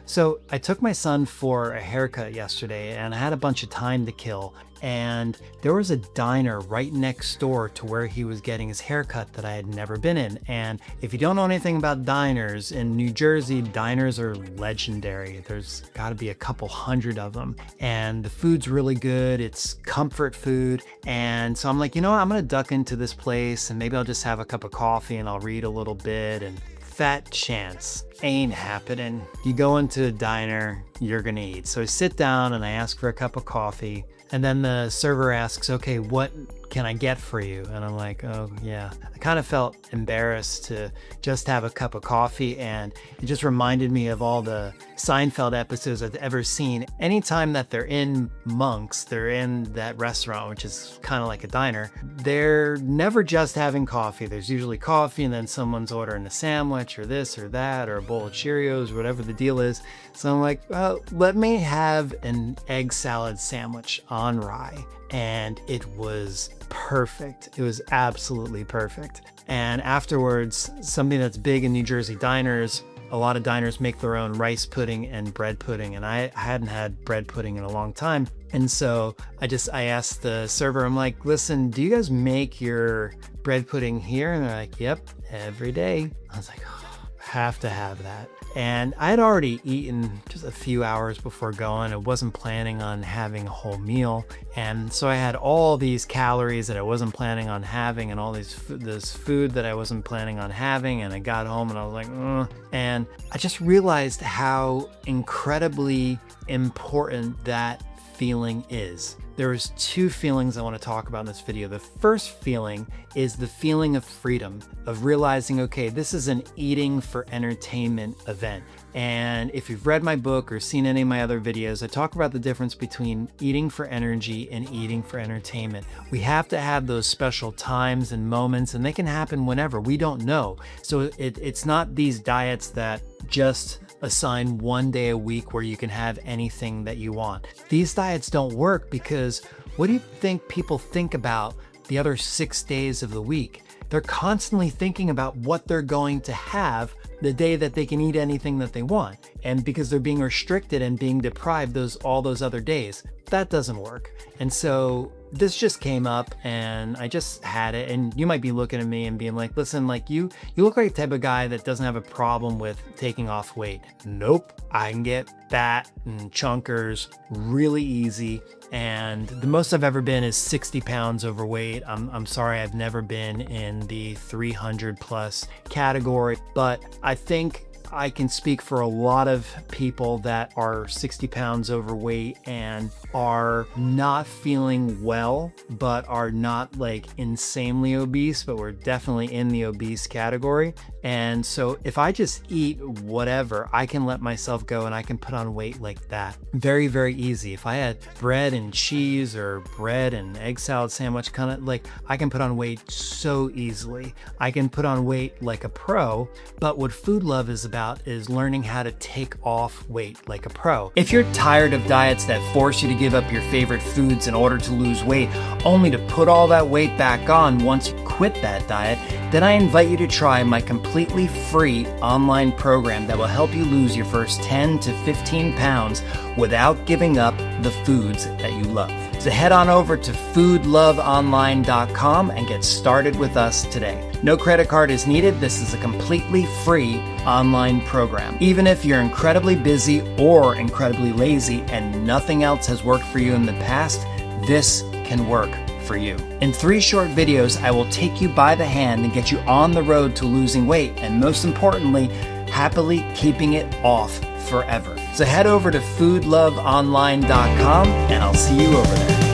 So I took my son for a haircut yesterday and I had a bunch of time to kill. And there was a diner right next door to where he was getting his haircut that I had never been in. And if you don't know anything about diners, in New Jersey, diners are legendary. There's got to be a couple hundred of them. And the food's really good. It's comfort food. And so I'm like, you know what? I'm going to duck into this place and maybe I'll just have a cup of coffee and I'll read a little bit. And fat chance ain't happening. You go into a diner, you're gonna eat. So I sit down and I ask for a cup of coffee, and then the server asks, okay, what can I get for you? And I'm like, oh yeah. I kind of felt embarrassed to just have a cup of coffee, and it just reminded me of all the Seinfeld episodes I've ever seen. Anytime that they're in Monk's, they're in that restaurant, which is kind of like a diner, they're never just having coffee. There's usually coffee and then someone's ordering a sandwich or this or that or a bowl of Cheerios, whatever the deal is. So I'm like, well, let me have an egg salad sandwich on rye. And it was perfect. It was absolutely perfect. And afterwards, something that's big in New Jersey diners, a lot of diners make their own rice pudding and bread pudding. And I hadn't had bread pudding in a long time. And so I asked the server, I'm like, listen, do you guys make your bread pudding here? And they're like, yep, every day. I was like, oh, have to have that. And I had already eaten just a few hours before going. I wasn't planning on having a whole meal. And so I had all these calories that I wasn't planning on having and all this food that I wasn't planning on having. And I got home and I was like, ugh. And I just realized how incredibly important that feeling is. There's two feelings I want to talk about in this video. The first feeling is the feeling of freedom, of realizing, okay, this is an eating for entertainment event. And if you've read my book or seen any of my other videos, I talk about the difference between eating for energy and eating for entertainment. We have to have those special times and moments, and they can happen whenever. We don't know. So it's not these diets that just assign one day a week where you can have anything that you want. These diets don't work because what do you think people think about the other 6 days of the week? They're constantly thinking about what they're going to have the day that they can eat anything that they want. And because they're being restricted and being deprived all those other days, that doesn't work. And so this just came up and I just had it. And you might be looking at me and being like, listen, like you look like the type of guy that doesn't have a problem with taking off weight. Nope, I can get fat and chunkers really easy. And the most I've ever been is 60 pounds overweight. I'm sorry, I've never been in the 300 plus category, but I think I can speak for a lot of people that are 60 pounds overweight and are not feeling well, but are not like insanely obese, but we're definitely in the obese category. And so if I just eat whatever, I can let myself go and I can put on weight like that. Very, very easy. If I had bread and cheese or bread and egg salad sandwich, kind of like I can put on weight so easily. I can put on weight like a pro, but what Food Love is about is learning how to take off weight like a pro. If you're tired of diets that force you to give up your favorite foods in order to lose weight, only to put all that weight back on once you quit that diet, then I invite you to try my completely free online program that will help you lose your first 10 to 15 pounds without giving up the foods that you love. So head on over to foodloveonline.com and get started with us today. No credit card is needed. This is a completely free online program. Even if you're incredibly busy or incredibly lazy and nothing else has worked for you in the past, this can work for you. In 3 short videos, I will take you by the hand and get you on the road to losing weight, and most importantly, happily keeping it off forever. So head over to foodloveonline.com and I'll see you over there.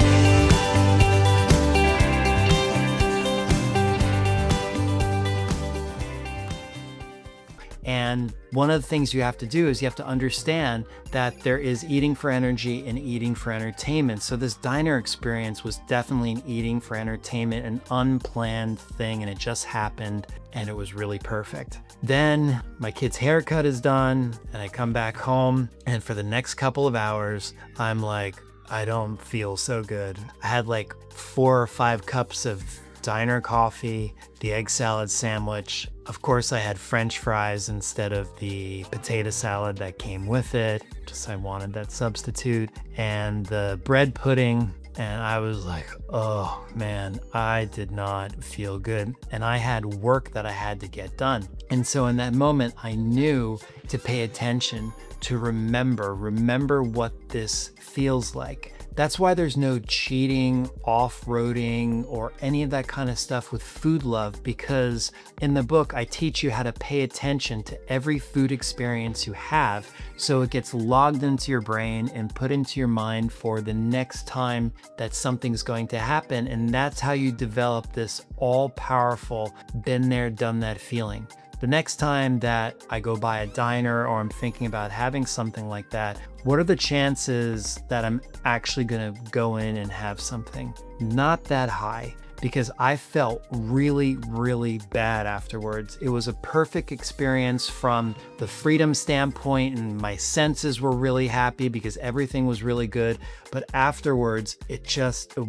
And one of the things you have to do is you have to understand that there is eating for energy and eating for entertainment. So this diner experience was definitely an eating for entertainment, an unplanned thing, and it just happened and it was really perfect. Then my kid's haircut is done and I come back home, and for the next couple of hours, I'm like, I don't feel so good. I had like 4 or 5 cups of diner coffee, the egg salad sandwich, Of course, I had French fries instead of the potato salad that came with it. Just I wanted that substitute. And the bread pudding. And I was like, oh man, I did not feel good. And I had work that I had to get done. And so in that moment, I knew to pay attention, to remember what this feels like. That's why there's no cheating, off-roading, or any of that kind of stuff with food love, because in the book, I teach you how to pay attention to every food experience you have so it gets logged into your brain and put into your mind for the next time that something's going to happen. And that's how you develop this all-powerful, been there, done that feeling. The next time that I go by a diner or I'm thinking about having something like that, what are the chances that I'm actually gonna go in and have something? Not that high, because I felt really, really bad afterwards. It was a perfect experience from the freedom standpoint, and my senses were really happy because everything was really good. But afterwards, it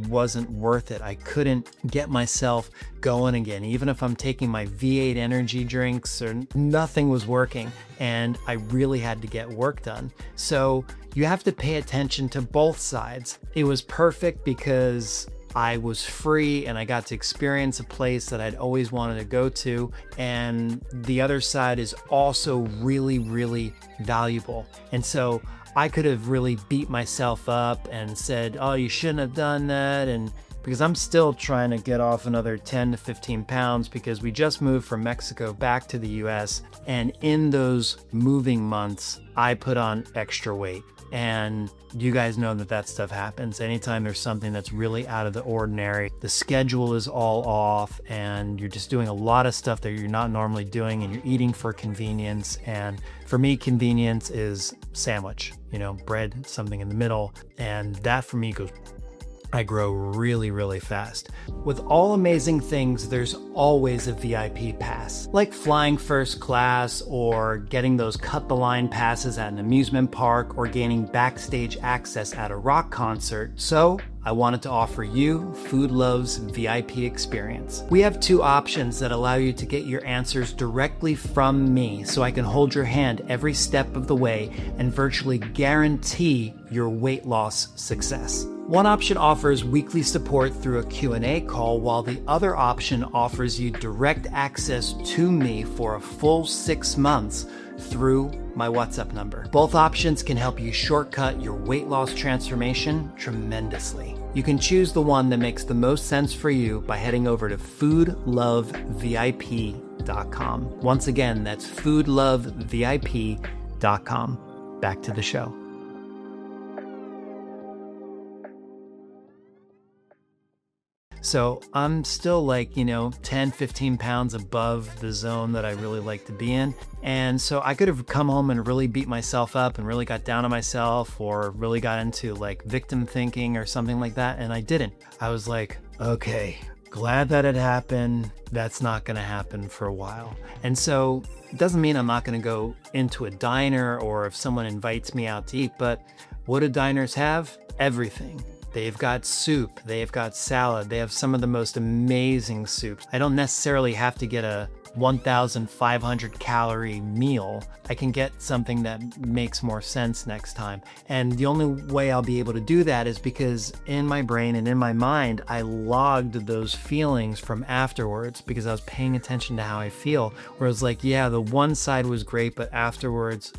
wasn't worth it. I couldn't get myself going again. Even if I'm taking my V8 energy drinks, or nothing was working, and I really had to get work done. So you have to pay attention to both sides. It was perfect because I was free and I got to experience a place that I'd always wanted to go to. And the other side is also really, really valuable. And so I could have really beat myself up and said, oh, you shouldn't have done that. And because I'm still trying to get off another 10 to 15 pounds because we just moved from Mexico back to the US. And in those moving months, I put on extra weight. And you guys know that stuff happens anytime there's something that's really out of the ordinary. The schedule is all off and you're just doing a lot of stuff that you're not normally doing, and you're eating for convenience. And for me, convenience is sandwich, bread, something in the middle. And that for me I grow really, really fast. With all amazing things, there's always a VIP pass, like flying first class or getting those cut the line passes at an amusement park or gaining backstage access at a rock concert. So I wanted to offer you Food Love's VIP experience. We have two options that allow you to get your answers directly from me, so I can hold your hand every step of the way and virtually guarantee your weight loss success. One option offers weekly support through a Q&A call, while the other option offers you direct access to me for a full 6 months through my WhatsApp number. Both options can help you shortcut your weight loss transformation tremendously. You can choose the one that makes the most sense for you by heading over to foodlovevip.com. Once again, that's foodlovevip.com. Back to the show. So I'm still 10, 15 pounds above the zone that I really like to be in. And so I could have come home and really beat myself up and really got down on myself, or really got into victim thinking or something like that. And I didn't. I was like, okay, glad that it happened. That's not going to happen for a while. And so it doesn't mean I'm not going to go into a diner or if someone invites me out to eat, but what do diners have? Everything. They've got soup, they've got salad, they have some of the most amazing soups. I don't necessarily have to get a 1,500 calorie meal. I can get something that makes more sense next time. And the only way I'll be able to do that is because in my brain and in my mind, I logged those feelings from afterwards because I was paying attention to how I feel. Where it's like, yeah, the one side was great, but afterwards,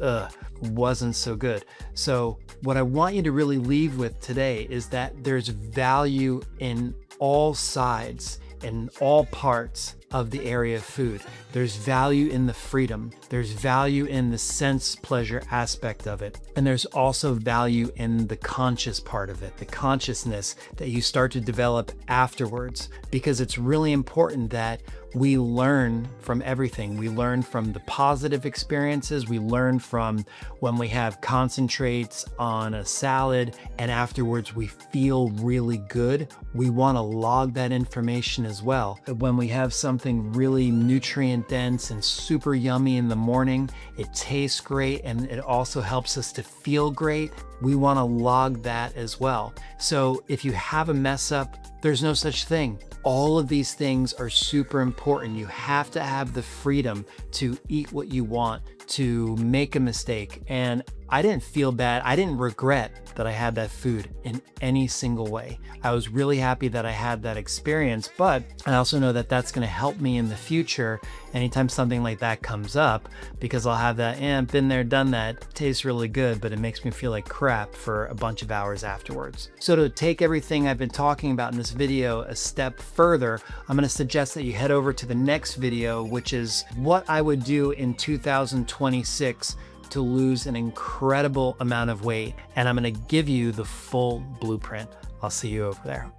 wasn't so good. So what I want you to really leave with today is that there's value in all sides, in all parts of the area of food. There's value in the freedom. There's value in the sense pleasure aspect of it. And there's also value in the conscious part of it, the consciousness that you start to develop afterwards, because it's really important that we learn from everything. We learn from the positive experiences. We learn from when we have concentrates on a salad and afterwards we feel really good. We want to log that information as well. When we have something really nutrient dense and super yummy in the morning, it tastes great and it also helps us to feel great. We want to log that as well. So if you have a mess up, there's no such thing. All of these things are super important. You have to have the freedom to eat what you want, to make a mistake. And I didn't feel bad. I didn't regret that I had that food in any single way. I was really happy that I had that experience, but I also know that that's going to help me in the future anytime something like that comes up, because I'll have that, been there, done that, tastes really good, but it makes me feel like crap for a bunch of hours afterwards. So to take everything I've been talking about in this video a step further, I'm going to suggest that you head over to the next video, which is what I would do in 2026 to lose an incredible amount of weight. And I'm going to give you the full blueprint. I'll see you over there.